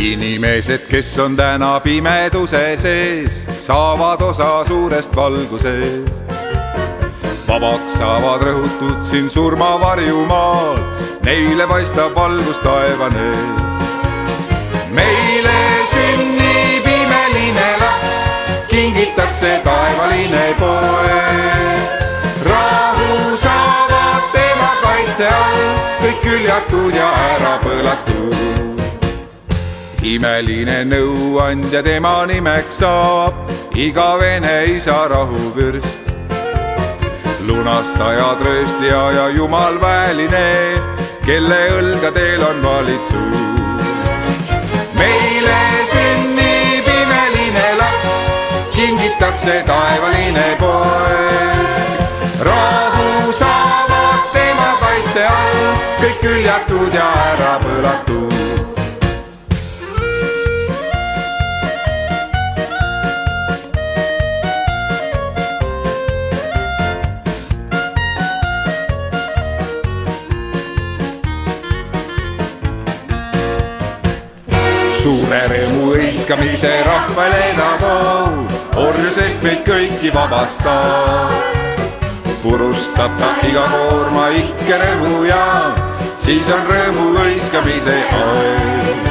Inimesed, kes on täna pimeduse sees, saavad osa suurest valgusest. Vabaks saavad rõhutud siin surmavarjumaal, neile paistab valgus taevanes. Meile sünnib imeline laps, kingitakse taevaline poeg. Rahu saavad tema kaitse all, kõik küljatud ja ära põlatud. Imeline nõuandja tema nimeks saab, igavene isa rahuvürst. Lunastaja, trööstja ja jumal väeline, kelle õlgadel on valitsus. Meile sünnib imeline laps, kingitakse taevaline poeg. Rahu saavad tema kaitse all, kõik küljatud ja ära põlatud. Suure rõõmu hõiskamise rahvale ta pool, orjusest meid kõiki vabastab. Purustab ta iga koorma ikke rõõmu ja siis on rõõmu hõiskamise aeg.